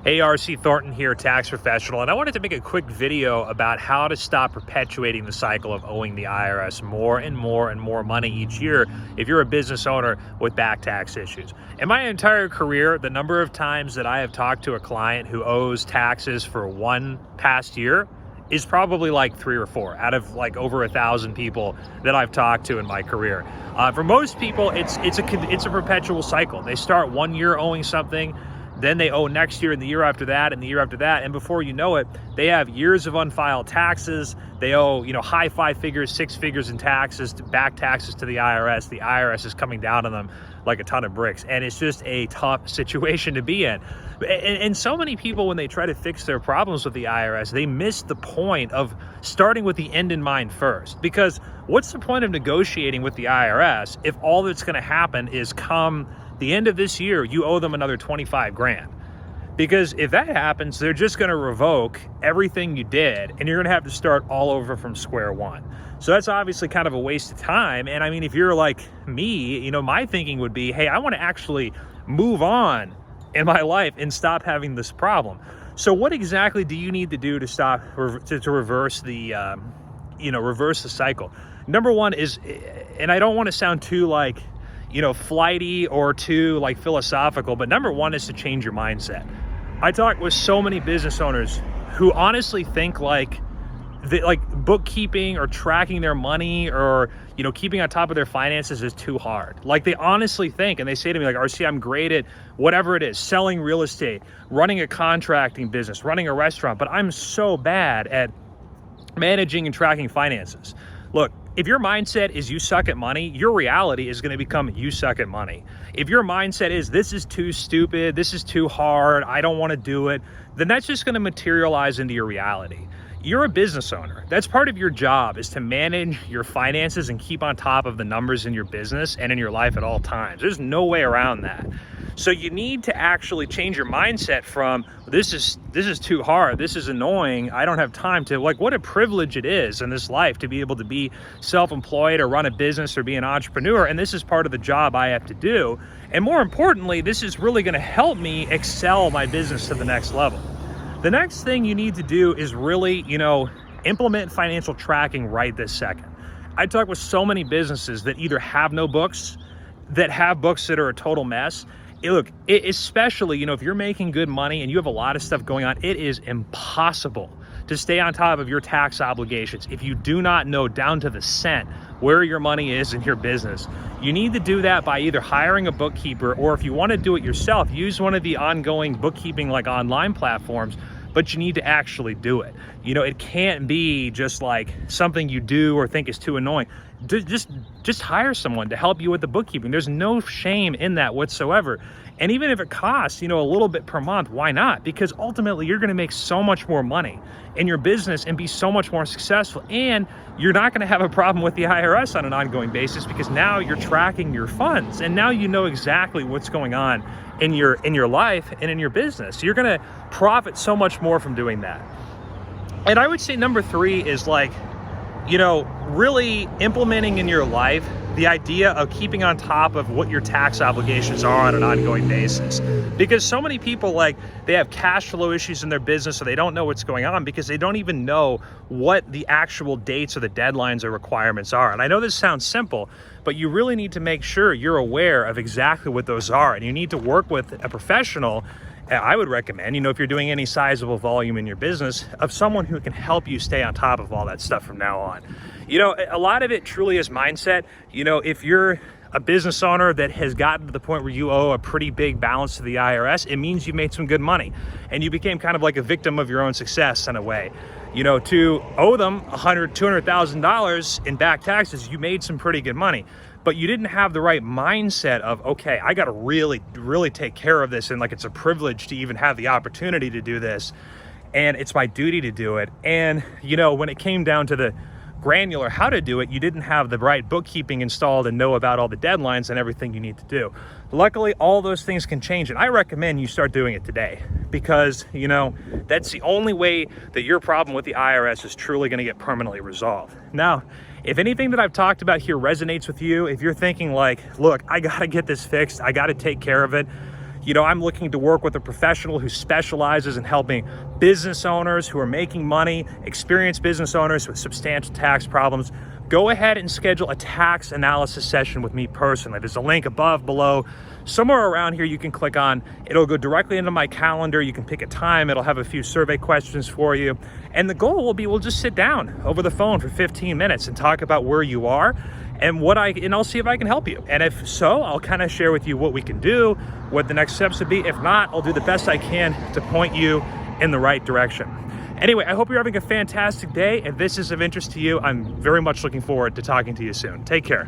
Hey, RC Thornton here, tax professional, and I wanted to make a quick video about how to stop perpetuating the cycle of owing the IRS more and more and more money each year if you're a business owner with back tax issues. In my entire career, the number of times that I have talked to a client who owes taxes for one past year is probably like 3 or 4 out of like over 1,000 people that I've talked to in my career. For most people, it's a perpetual cycle. They start one year owing something, then they owe next year and the year after that and the year after that. And before you know it, they have years of unfiled taxes. They owe, high 5 figures, 6 figures in taxes, back taxes to the IRS. The IRS is coming down on them like a ton of bricks. And it's just a tough situation to be in. And so many people, when they try to fix their problems with the IRS, they miss the point of starting with the end in mind first. Because what's the point of negotiating with the IRS if all that's going to happen is come the end of this year, you owe them another 25 grand? Because if that happens, they're just going to revoke everything you did and you're going to have to start all over from square one. So that's obviously kind of a waste of time. And I mean, if you're like me, my thinking would be, hey, I want to actually move on in my life and stop having this problem. So what exactly do you need to do to stop, to reverse the, reverse the cycle? Number one is, and I don't want to sound too flighty or too philosophical, but number one is to change your mindset. I talk with so many business owners who honestly think bookkeeping or tracking their money or keeping on top of their finances is too hard. They honestly think, and they say to me RC, I'm great at whatever it is, selling real estate, running a contracting business, running a restaurant, but I'm so bad at managing and tracking finances. Look, if your mindset is you suck at money, your reality is going to become you suck at money. If your mindset is this is too stupid, this is too hard, I don't want to do it, then that's just going to materialize into your reality. You're a business owner. That's part of your job, is to manage your finances and keep on top of the numbers in your business and in your life at all times. There's no way around that. So you need to actually change your mindset from this is too hard, this is annoying, I don't have time, to what a privilege it is in this life to be able to be self-employed or run a business or be an entrepreneur, and this is part of the job I have to do. And more importantly, this is really going to help me excel my business to the next level. The next thing you need to do is really, implement financial tracking right this second. I talk with so many businesses that either have no books, that have books that are a total mess. Especially, if you're making good money and you have a lot of stuff going on, it is impossible to stay on top of your tax obligations if you do not know down to the cent where your money is in your business. You need to do that by either hiring a bookkeeper, or if you want to do it yourself, use one of the ongoing bookkeeping online platforms, but you need to actually do it. It can't be just something you do or think is too annoying. Just hire someone to help you with the bookkeeping. There's no shame in that whatsoever. And even if it costs, a little bit per month, why not? Because ultimately you're going to make so much more money in your business and be so much more successful. And you're not going to have a problem with the IRS on an ongoing basis, because now you're tracking your funds and now you know exactly what's going on in your life and in your business. You're going to profit so much more from doing that. And I would say number 3 is really implementing in your life the idea of keeping on top of what your tax obligations are on an ongoing basis. Because so many people, they have cash flow issues in their business, so they don't know what's going on because they don't even know what the actual dates or the deadlines or requirements are. And I know this sounds simple, but you really need to make sure you're aware of exactly what those are. And you need to work with a professional. I would recommend, if you're doing any sizable volume in your business, of someone who can help you stay on top of all that stuff from now on. A lot of it truly is mindset. If you're a business owner that has gotten to the point where you owe a pretty big balance to the IRS, it means you made some good money and you became kind of like a victim of your own success in a way. To owe them $100,000, $200,000 in back taxes, you made some pretty good money. But you didn't have the right mindset of, okay, I got to really, really take care of this. And it's a privilege to even have the opportunity to do this. And it's my duty to do it. And, when it came down to the granular how to do it, you didn't have the right bookkeeping installed and know about all the deadlines and everything you need to do. Luckily, all those things can change. And I recommend you start doing it today, because, that's the only way that your problem with the IRS is truly going to get permanently resolved. Now, if anything that I've talked about here resonates with you, if you're thinking look, I got to get this fixed, I got to take care of it, I'm looking to work with a professional who specializes in helping business owners who are making money, experienced business owners with substantial tax problems, go ahead and schedule a tax analysis session with me personally. There's a link above, below, somewhere around here you can click on. It'll go directly into my calendar. You can pick a time. It'll have a few survey questions for you. And the goal will be we'll just sit down over the phone for 15 minutes and talk about where you are and I'll see if I can help you. And if so, I'll kind of share with you what we can do, what the next steps would be. If not, I'll do the best I can to point you in the right direction. Anyway, I hope you're having a fantastic day. If this is of interest to you, I'm very much looking forward to talking to you soon. Take care.